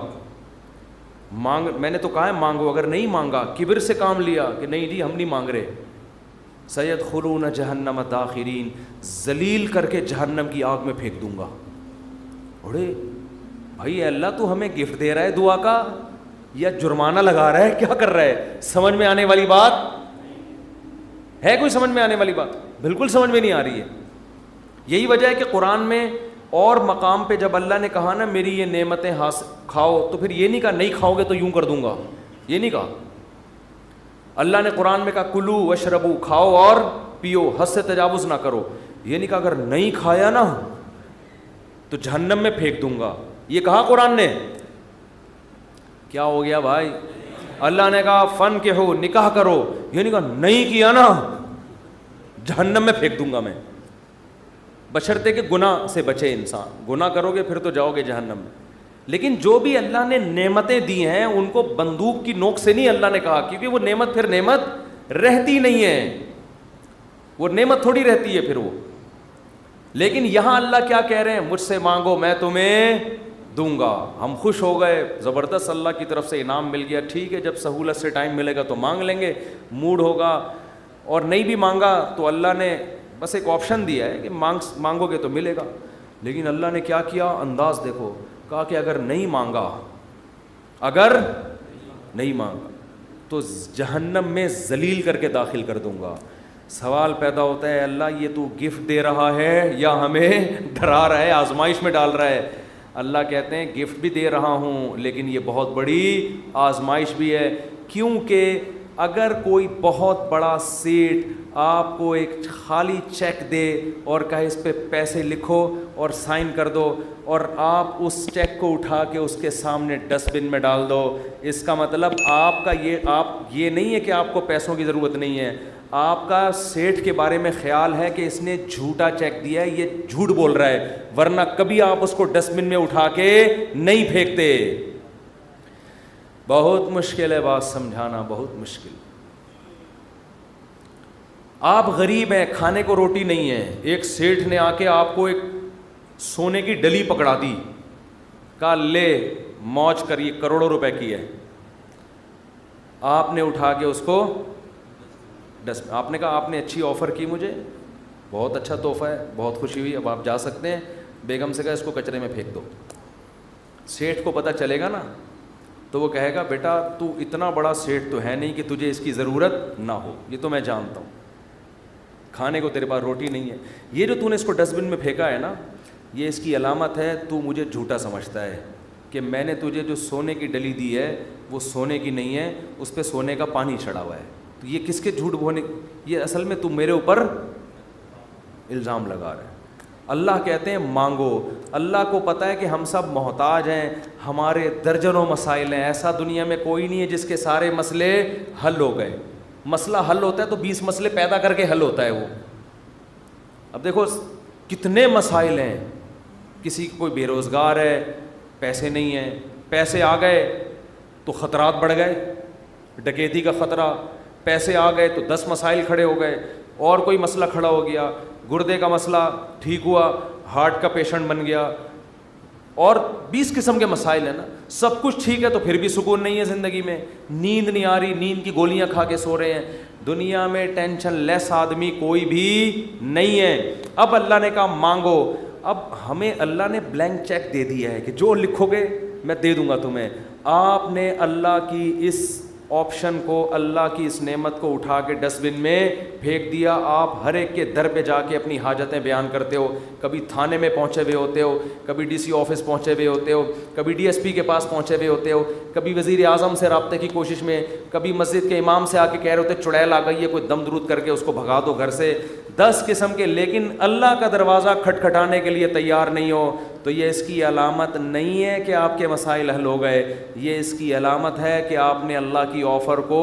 میں نے تو کہا ہے مانگو, اگر نہیں مانگا, کبر سے کام لیا کہ نہیں جی ہم نہیں مانگ رہے, سیدخلون جہنم داخرین, ذلیل کر کے جہنم کی آگ میں پھینک دوں گا. اڑے بھائی اللہ تو ہمیں گفٹ دے رہا ہے دعا کا یا جرمانہ لگا رہا ہے, کیا کر رہا ہے؟ سمجھ میں آنے والی بات ہے؟ کوئی سمجھ میں آنے والی بات؟ بالکل سمجھ میں نہیں آ رہی ہے. یہی وجہ ہے کہ قرآن میں اور مقام پہ جب اللہ نے کہا نا میری یہ نعمتیں کھاؤ, تو پھر یہ نہیں کہا نہیں کھاؤ گے تو یوں کر دوں گا, یہ نہیں کہا. اللہ نے قرآن میں کہا کلو وشربو, کھاؤ اور پیو, حد سے تجاوز نہ کرو. یہ نہیں کہا اگر نہیں کھایا نا تو جہنم میں پھینک دوں گا, یہ کہا قرآن نے. کیا ہو گیا بھائی؟ اللہ نے کہا فن کے ہو, نکاح کرو, یہ نہیں کہا نہیں کیا نا جہنم میں پھینک دوں گا میں. بشرطے کہ گناہ سے بچے انسان, گناہ کرو گے پھر تو جاؤ گے جہنم میں. لیکن جو بھی اللہ نے نعمتیں دی ہیں ان کو بندوق کی نوک سے نہیں اللہ نے کہا, کیونکہ وہ نعمت پھر نعمت رہتی نہیں ہے. وہ نعمت تھوڑی رہتی ہے پھر وہ. لیکن یہاں اللہ کیا کہہ رہے ہیں, مجھ سے مانگو میں تمہیں دوں گا. ہم خوش ہو گئے, زبردست اللہ کی طرف سے انعام مل گیا, ٹھیک ہے جب سہولت سے ٹائم ملے گا تو مانگ لیں گے, موڈ ہوگا, اور نہیں بھی مانگا تو اللہ نے بس ایک آپشن دیا ہے کہ مانگو گے تو ملے گا. لیکن اللہ نے کیا کیا, انداز دیکھو, کہا کہ اگر نہیں مانگا تو جہنم میں ذلیل کر کے داخل کر دوں گا. سوال پیدا ہوتا ہے, اللہ یہ تو گفٹ دے رہا ہے یا ہمیں ڈرا رہا ہے, آزمائش میں ڈال رہا ہے؟ اللہ کہتے ہیں گفٹ بھی دے رہا ہوں لیکن یہ بہت بڑی آزمائش بھی ہے. کیونکہ اگر کوئی بہت بڑا سیٹ آپ کو ایک خالی چیک دے اور کہے اس پہ پیسے لکھو اور سائن کر دو, اور آپ اس چیک کو اٹھا کے اس کے سامنے ڈسٹ بن میں ڈال دو, اس کا مطلب آپ یہ نہیں ہے کہ آپ کو پیسوں کی ضرورت نہیں ہے, آپ کا سیٹھ کے بارے میں خیال ہے کہ اس نے جھوٹا چیک دیا ہے, یہ جھوٹ بول رہا ہے, ورنہ کبھی آپ اس کو ڈسٹ بن میں اٹھا کے نہیں پھینکتے. بہت مشکل ہے بات سمجھانا, بہت مشکل. آپ غریب ہیں, کھانے کو روٹی نہیں ہے, ایک سیٹھ نے آ کے آپ کو ایک سونے کی ڈلی پکڑا دی, کہا لے موج کر, یہ کروڑوں روپے کی ہے. آپ نے اٹھا کے اس کو آپ نے کہا آپ نے اچھی آفر کی مجھے, بہت اچھا تحفہ ہے, بہت خوشی ہوئی, اب آپ جا سکتے ہیں. بیگم سے کہا اس کو کچرے میں پھینک دو. سیٹھ کو پتہ چلے گا نا تو وہ کہے گا بیٹا تو اتنا بڑا سیٹھ تو ہے نہیں کہ تجھے اس کی ضرورت نہ ہو, یہ تو میں جانتا ہوں, کھانے کو تیرے پاس روٹی نہیں ہے, یہ جو تو نے اس کو ڈسٹ بن میں پھینکا ہے نا, یہ اس کی علامت ہے تو مجھے جھوٹا سمجھتا ہے کہ میں نے تجھے جو سونے کی ڈلی دی ہے وہ سونے کی نہیں ہے, اس پہ سونے کا پانی چڑھا ہوا ہے. تو یہ کس کے جھوٹ بولنے, یہ اصل میں تم میرے اوپر الزام لگا رہے ہیں. اللہ کہتے ہیں مانگو. اللہ کو پتہ ہے کہ ہم سب محتاج ہیں, ہمارے درجنوں مسائل ہیں, ایسا دنیا میں کوئی نہیں ہے جس کے سارے مسئلے حل ہو گئے. مسئلہ حل ہوتا ہے تو 20 مسئلے پیدا کر کے حل ہوتا ہے وہ. اب دیکھو کتنے مسائل ہیں, کسی کوئی بے روزگار ہے, پیسے نہیں ہیں, پیسے آ گئے تو خطرات بڑھ گئے, ڈکیتی کا خطرہ, پیسے آ گئے تو 10 مسائل کھڑے ہو گئے, اور کوئی مسئلہ کھڑا ہو گیا, گردے کا مسئلہ ٹھیک ہوا, ہارٹ کا پیشنٹ بن گیا, اور 20 قسم کے مسائل ہیں نا. سب کچھ ٹھیک ہے تو پھر بھی سکون نہیں ہے زندگی میں, نیند نہیں آ رہی, نیند کی گولیاں کھا کے سو رہے ہیں. دنیا میں ٹینشن لیس آدمی کوئی بھی نہیں ہے. اب اللہ نے کہا مانگو. اب ہمیں اللہ نے بلینک چیک دے دیا ہے کہ جو لکھو گے میں دے دوں گا تمہیں. آپ نے اللہ کی اس آپشن کو, اللہ کی اس نعمت کو اٹھا کے ڈسٹ بن میں پھینک دیا. آپ ہر ایک کے در پہ جا کے اپنی حاجتیں بیان کرتے ہو, کبھی تھانے میں پہنچے ہوئے ہوتے ہو, کبھی ڈی سی آفس پہنچے ہوئے ہوتے ہو, کبھی ڈی ایس پی کے پاس پہنچے ہوئے ہوتے ہو, کبھی وزیر اعظم سے رابطے کی کوشش میں, کبھی مسجد کے امام سے آ کے کہہ رہے ہوتے چڑیل آ گئی ہے, کوئی دم درود کر کے اس کو بھگا دو گھر سے, 10 قسم کے. لیکن اللہ کا دروازہ کھٹکھٹانے کے لیے تیار نہیں ہو تو یہ اس کی علامت نہیں ہے کہ آپ کے مسائل حل ہو گئے, یہ اس کی علامت ہے کہ آپ نے اللہ کی آفر کو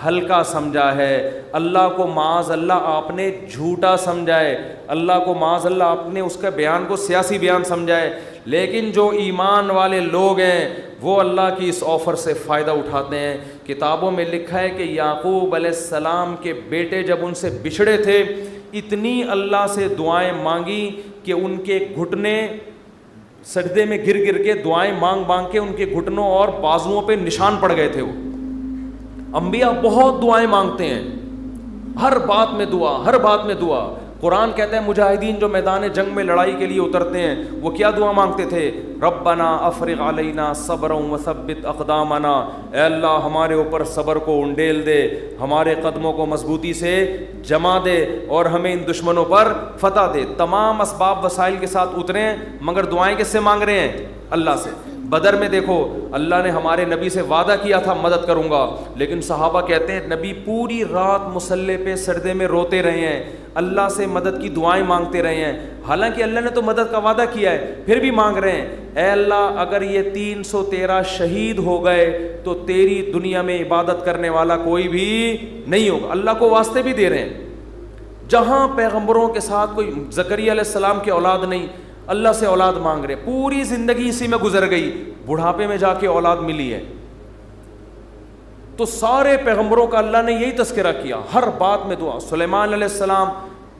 ہلکا سمجھا ہے, اللہ کو معاذ اللہ آپ نے جھوٹا سمجھا ہے, اللہ کو معاذ اللہ آپ نے اس کا بیان کو سیاسی بیان سمجھا ہے. لیکن جو ایمان والے لوگ ہیں وہ اللہ کی اس آفر سے فائدہ اٹھاتے ہیں. کتابوں میں لکھا ہے کہ یعقوب علیہ السلام کے بیٹے جب ان سے بچھڑے تھے, اتنی اللہ سے دعائیں مانگی کہ ان کے گھٹنے سجدے میں گر گر کے دعائیں مانگ مانگ کے ان کے گھٹنوں اور بازوؤں پہ نشان پڑ گئے تھے. وہ انبیاء بہت دعائیں مانگتے ہیں, ہر بات میں دعا, ہر بات میں دعا. قرآن کہتا ہے مجاہدین جو میدان جنگ میں لڑائی کے لیے اترتے ہیں وہ کیا دعا مانگتے تھے؟ ربنا افرغ علینا صبرا وثبت اقدامنا, اے اللہ ہمارے اوپر صبر کو انڈیل دے, ہمارے قدموں کو مضبوطی سے جما دے اور ہمیں ان دشمنوں پر فتح دے. تمام اسباب وسائل کے ساتھ اترے ہیں مگر دعائیں کس سے مانگ رہے ہیں؟ اللہ سے. بدر میں دیکھو اللہ نے ہمارے نبی سے وعدہ کیا تھا مدد کروں گا, لیکن صحابہ کہتے ہیں نبی پوری رات مصلے پہ سجدے میں روتے رہے ہیں, اللہ سے مدد کی دعائیں مانگتے رہے ہیں. حالانکہ اللہ نے تو مدد کا وعدہ کیا ہے, پھر بھی مانگ رہے ہیں اے اللہ اگر یہ 313 شہید ہو گئے تو تیری دنیا میں عبادت کرنے والا کوئی بھی نہیں ہوگا. اللہ کو واسطے بھی دے رہے ہیں. جہاں پیغمبروں کے ساتھ کوئی زکریا علیہ السلام کی اولاد نہیں, اللہ سے اولاد مانگ رہے, پوری زندگی اسی میں گزر گئی, بڑھاپے میں جا کے اولاد ملی ہے. تو سارے پیغمبروں کا اللہ نے یہی تذکرہ کیا, ہر بات میں دعا. سلیمان علیہ السلام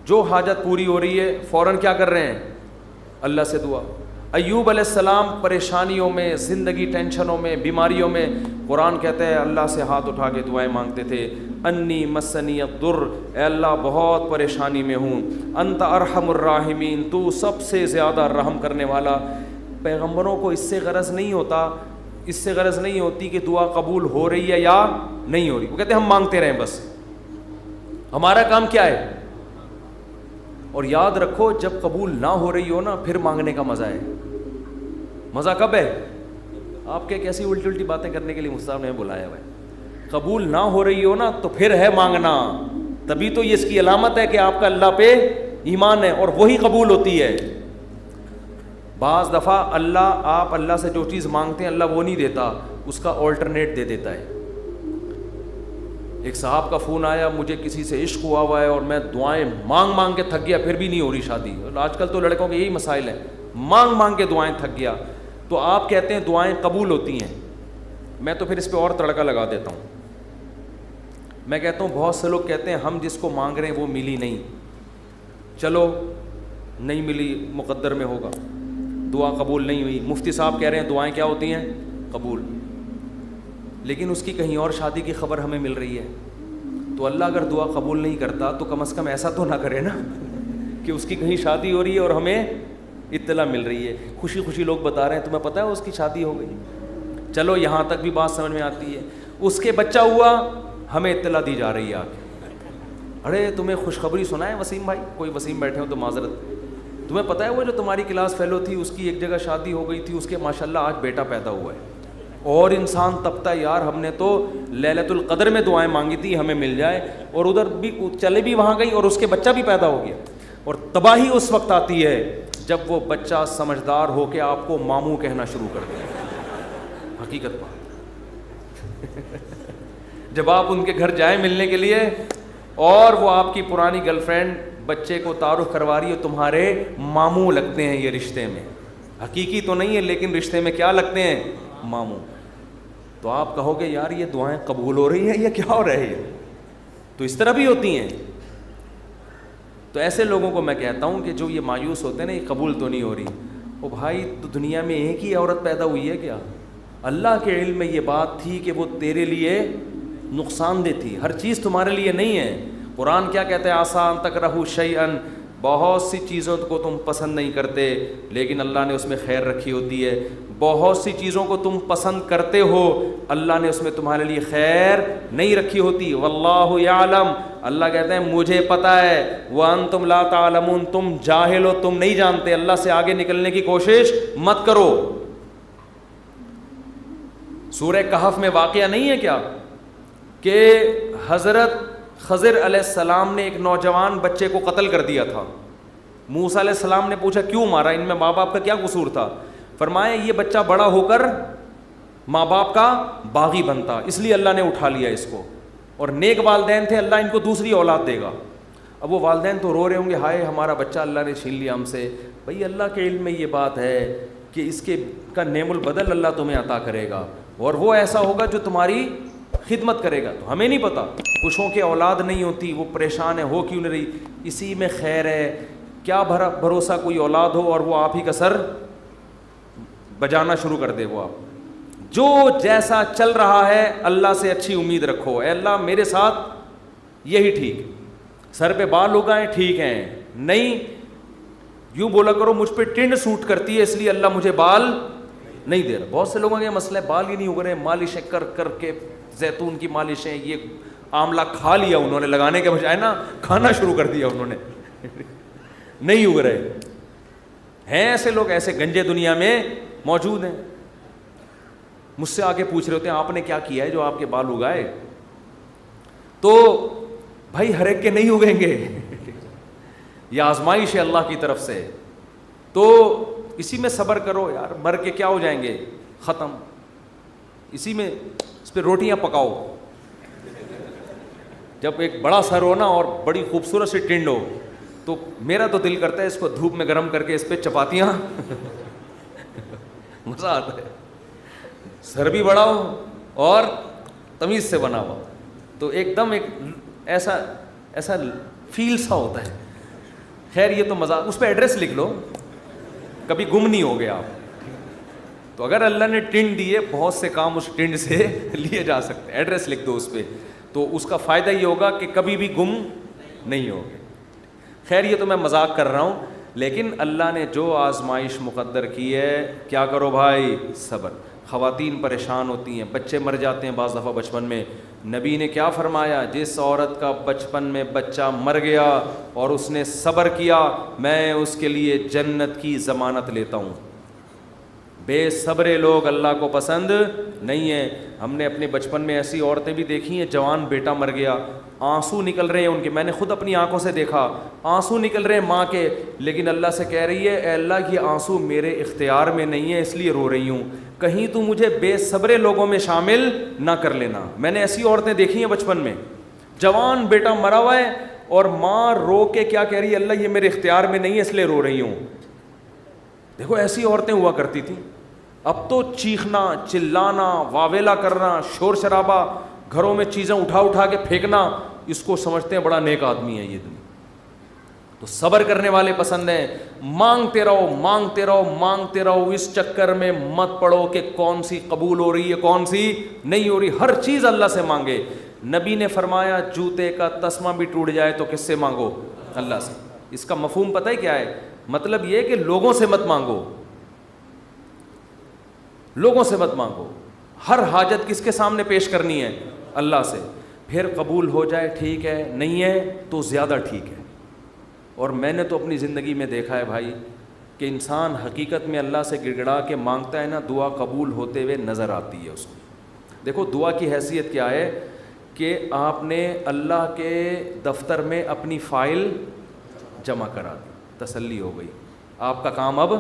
جو حاجت پوری ہو رہی ہے فوراً کیا کر رہے ہیں, اللہ سے دعا. ایوب علیہ السلام پریشانیوں میں, زندگی ٹینشنوں میں, بیماریوں میں, قرآن کہتا ہے اللہ سے ہاتھ اٹھا کے دعائیں مانگتے تھے. انی مسنی الضر, اے اللہ بہت پریشانی میں ہوں. انت ارحم الراحمین, تو سب سے زیادہ رحم کرنے والا. پیغمبروں کو اس سے غرض نہیں ہوتا, اس سے غرض نہیں ہوتی کہ دعا قبول ہو رہی ہے یا نہیں ہو رہی. وہ کہتے ہیں ہم مانگتے رہیں بس, ہمارا کام کیا ہے. اور یاد رکھو جب قبول نہ ہو رہی ہو نا پھر مانگنے کا مزہ ہے. مزہ کب ہے؟ آپ کے کیسی الٹی الٹی باتیں کرنے کے لیے مصطفیٰ نے بلایا ہوا ہے. قبول نہ ہو رہی ہو نا تو پھر ہے مانگنا, تبھی تو یہ اس کی علامت ہے کہ آپ کا اللہ پہ ایمان ہے اور وہی قبول ہوتی ہے. بعض دفعہ آپ اللہ سے جو چیز مانگتے ہیں اللہ وہ نہیں دیتا, اس کا آلٹرنیٹ دے دیتا ہے. ایک صاحب کا فون آیا, مجھے کسی سے عشق ہوا ہے اور میں دعائیں مانگ مانگ کے تھک گیا, پھر بھی نہیں ہو رہی شادی. آج کل تو لڑکوں کے یہی مسائل ہیں, مانگ مانگ کے دعائیں تھک گیا. تو آپ کہتے ہیں دعائیں قبول ہوتی ہیں, میں تو پھر اس پہ اور تڑکا لگا دیتا ہوں. میں کہتا ہوں بہت سے لوگ کہتے ہیں ہم جس کو مانگ رہے ہیں وہ ملی نہیں. چلو نہیں ملی, مقدر میں ہوگا, دعا قبول نہیں ہوئی. مفتی صاحب کہہ رہے ہیں دعائیں کیا ہوتی ہیں, قبول. لیکن اس کی کہیں اور شادی کی خبر ہمیں مل رہی ہے. تو اللہ اگر دعا قبول نہیں کرتا تو کم از کم ایسا تو نہ کرے نا کہ اس کی کہیں شادی ہو رہی ہے اور ہمیں اطلاع مل رہی ہے. خوشی خوشی لوگ بتا رہے ہیں تمہیں پتہ ہے اس کی شادی ہو گئی. چلو یہاں تک بھی بات سمجھ میں آتی ہے. اس کے بچہ ہوا, ہمیں اطلاع دی جا رہی ہے آ کے, ارے تمہیں خوشخبری سنا ہے وسیم بھائی, کوئی وسیم بیٹھے ہو تو معذرت, تمہیں پتہ ہے وہ جو تمہاری کلاس فیلو تھی اس کی ایک جگہ شادی ہو گئی تھی, اس کے ماشاءاللہ آج بیٹا پیدا ہوا ہے. اور انسان تپتا ہے یار ہم نے تو لیلۃ القدر میں دعائیں مانگی تھی ہمیں مل جائے, اور ادھر بھی چلے بھی وہاں گئی اور اس کے بچہ بھی پیدا ہو گیا. اور تباہی اس وقت آتی ہے جب وہ بچہ سمجھدار ہو کے آپ کو ماموں کہنا شروع کر دے. حقیقت بات جب آپ ان کے گھر جائیں ملنے کے لیے اور وہ آپ کی پرانی گرل فرینڈ بچے کو تعارف کروا رہی ہے, تمہارے ماموں لگتے ہیں یہ رشتے میں, حقیقی تو نہیں ہے لیکن رشتے میں کیا لگتے ہیں, ماموں. تو آپ کہو گے یار یہ دعائیں قبول ہو رہی ہیں یا کیا ہو رہا ہے؟ تو اس طرح بھی ہوتی ہیں. تو ایسے لوگوں کو میں کہتا ہوں کہ جو یہ مایوس ہوتے ہیں نا, یہ قبول تو نہیں ہو رہی. او بھائی تو دنیا میں ایک ہی عورت پیدا ہوئی ہے کیا؟ اللہ کے علم میں یہ بات تھی کہ وہ تیرے لیے نقصان دہ تھی, ہر چیز تمہارے لیے نہیں ہے. قرآن کیا کہتا ہے, آسان تکرہوا شیئا, بہت سی چیزوں کو تم پسند نہیں کرتے لیکن اللہ نے اس میں خیر رکھی ہوتی ہے. بہت سی چیزوں کو تم پسند کرتے ہو, اللہ نے اس میں تمہارے لیے خیر نہیں رکھی ہوتی. واللہ یعلم, اللہ کہتے ہیں مجھے پتہ ہے, وانتم لا تعلمون, تم جاہل ہو, تم نہیں جانتے. اللہ سے آگے نکلنے کی کوشش مت کرو. سورہ کہف میں واقعہ نہیں ہے کیا کہ حضرت خضر علیہ السلام نے ایک نوجوان بچے کو قتل کر دیا تھا. موسیٰ علیہ السلام نے پوچھا کیوں مارا, ان میں ماں باپ کا کیا قصور تھا؟ فرمایا یہ بچہ بڑا ہو کر ماں باپ کا باغی بنتا, اس لیے اللہ نے اٹھا لیا اس کو. اور نیک والدین تھے, اللہ ان کو دوسری اولاد دے گا. اب وہ والدین تو رو رہے ہوں گے, ہائے ہمارا بچہ اللہ نے چھین لیا ہم سے. بھئی اللہ کے علم میں یہ بات ہے کہ اس کے کا نعم البدل اللہ تمہیں عطا کرے گا, اور وہ ایسا ہوگا جو تمہاری خدمت کرے گا. تو ہمیں نہیں پتا, کچھوں کے اولاد نہیں ہوتی, وہ پریشان ہے, ہو کیوں نہیں رہی, اسی میں خیر ہے. کیا بھروسہ کوئی اولاد ہو اور وہ آپ ہی کا سر بجانا شروع کر دے. وہ آپ جو جیسا چل رہا ہے اللہ سے اچھی امید رکھو, اے اللہ میرے ساتھ یہی ٹھیک, سر پہ بال اگائیں ٹھیک ہیں, نہیں یوں بولا کرو مجھ پہ ٹنڈ سوٹ کرتی ہے اس لیے اللہ مجھے بال نہیں دے رہا. بہت سے لوگوں کے مسئلہ ہے بال ہی نہیں اگ رہے, مالشیں کر کر کے, زیتون کی مالشیں, یہ آملہ کھا لیا انہوں نے, لگانے کے بجائے نا کھانا شروع کر دیا انہوں نے, نہیں اگ رہے ہیں. ایسے لوگ ایسے گنجے دنیا میں موجود ہیں. مجھ سے آگے پوچھ رہے ہوتے ہیں آپ نے کیا کیا ہے جو آپ کے بال اگائے؟ تو بھائی ہر ایک کے نہیں اگیں گے, یہ آزمائش ہے اللہ کی طرف سے. تو اسی میں صبر کرو یار, مر کے کیا ہو جائیں گے, ختم. اسی میں اس پہ روٹیاں پکاؤ. جب ایک بڑا سر ہو نا اور بڑی خوبصورت سی ٹنڈ ہو تو میرا تو دل کرتا ہے اس کو دھوپ میں گرم کر کے اس پہ چپاتیاں مزہ آتا ہے. سر بھی بڑا ہو اور تمیز سے بنا ہوا, تو ایک دم ایک ایسا فیل سا ہوتا ہے. خیر یہ تو مزاق, اس پہ ایڈریس لکھ لو, کبھی گم نہیں ہو گیا آپ. تو اگر اللہ نے ٹنڈ دیے, بہت سے کام اس ٹنڈ سے لیے جا سکتے ہیں. ایڈریس لکھ دو اس پہ, تو اس کا فائدہ یہ ہوگا کہ کبھی بھی گم نہیں ہوگے. خیر یہ تو میں مذاق کر رہا ہوں, لیکن اللہ نے جو آزمائش مقدر کی ہے, کیا کرو بھائی, صبر. خواتین پریشان ہوتی ہیں, بچے مر جاتے ہیں بعض دفعہ بچپن میں. نبی نے کیا فرمایا, جس عورت کا بچپن میں بچہ مر گیا اور اس نے صبر کیا, میں اس کے لیے جنت کی ضمانت لیتا ہوں. بے صبرے لوگ اللہ کو پسند نہیں ہیں. ہم نے اپنے بچپن میں ایسی عورتیں بھی دیکھی ہیں, جوان بیٹا مر گیا, آنسو نکل رہے ہیں ان کے, میں نے خود اپنی آنکھوں سے دیکھا, آنسو نکل رہے ہیں ماں کے, لیکن اللہ سے کہہ رہی ہے, اے اللہ یہ آنسو میرے اختیار میں نہیں ہے اس لیے رو رہی ہوں, کہیں تو مجھے بے صبرے لوگوں میں شامل نہ کر لینا. میں نے ایسی عورتیں دیکھی ہیں بچپن میں, جوان بیٹا مرا ہوا ہے اور ماں رو کے کیا کہہ رہی ہے, اللہ یہ میرے اختیار میں نہیں ہے اس لیے رو رہی ہوں. دیکھو ایسی عورتیں ہوا کرتی تھیں. اب تو چیخنا, چلانا, واویلا کرنا, شور شرابہ, گھروں میں چیزیں اٹھا کے پھینکنا, اس کو سمجھتے ہیں بڑا نیک آدمی ہے یہ دنیا. تو صبر کرنے والے پسند ہیں. مانگتے رہو مانگتے رہو مانگتے رہو, اس چکر میں مت پڑو کہ کون سی قبول ہو رہی ہے کون سی نہیں ہو رہی. ہر چیز اللہ سے مانگے. نبی نے فرمایا جوتے کا تسمہ بھی ٹوٹ جائے تو کس سے مانگو, اللہ سے. اس کا مفہوم پتہ ہے کیا ہے, مطلب یہ کہ لوگوں سے مت مانگو, لوگوں سے مت مانگو. ہر حاجت کس کے سامنے پیش کرنی ہے, اللہ سے. پھر قبول ہو جائے ٹھیک ہے, نہیں ہے تو زیادہ ٹھیک ہے. اور میں نے تو اپنی زندگی میں دیکھا ہے بھائی کہ انسان حقیقت میں اللہ سے گڑ گڑا کے مانگتا ہے نا, دعا قبول ہوتے ہوئے نظر آتی ہے اس کو. دیکھو دعا کی حیثیت کیا ہے کہ آپ نے اللہ کے دفتر میں اپنی فائل جمع کرا دی, تسلی ہو گئی, آپ کا کام اب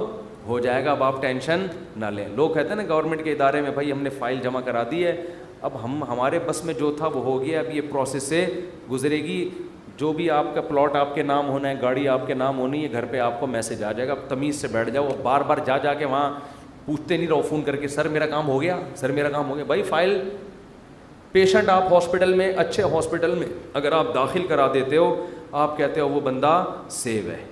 ہو جائے گا, اب آپ ٹینشن نہ لیں. لوگ کہتے ہیں نا گورنمنٹ کے ادارے میں, بھائی ہم نے فائل جمع کرا دی ہے, اب ہمارے بس میں جو تھا وہ ہو گیا, اب یہ پروسیس سے گزرے گی, جو بھی آپ کا پلاٹ آپ کے نام ہونا ہے, گاڑی آپ کے نام ہونی ہے, گھر پہ آپ کو میسج آ جائے گا. اب تمیز سے بیٹھ جاؤ, بار بار جا کے وہاں پوچھتے نہیں رہو فون کر کے, سر میرا کام ہو گیا, سر میرا کام ہو گیا. بھائی فائل, پیشنٹ آپ ہاسپٹل میں, اچھے ہاسپٹل میں اگر آپ داخل کرا دیتے ہو, آپ کہتے ہو وہ بندہ سیو ہے,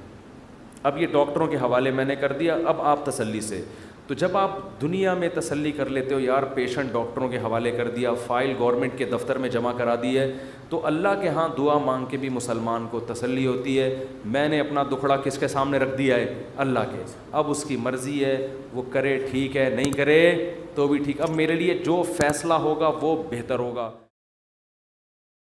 اب یہ ڈاکٹروں کے حوالے میں نے کر دیا, اب آپ تسلی سے. تو جب آپ دنیا میں تسلی کر لیتے ہو یار پیشنٹ ڈاکٹروں کے حوالے کر دیا, فائل گورنمنٹ کے دفتر میں جمع کرا دی ہے, تو اللہ کے ہاں دعا مانگ کے بھی مسلمان کو تسلی ہوتی ہے, میں نے اپنا دکھڑا کس کے سامنے رکھ دیا ہے, اللہ کے. اب اس کی مرضی ہے, وہ کرے ٹھیک ہے, نہیں کرے تو بھی ٹھیک. اب میرے لیے جو فیصلہ ہوگا وہ بہتر ہوگا.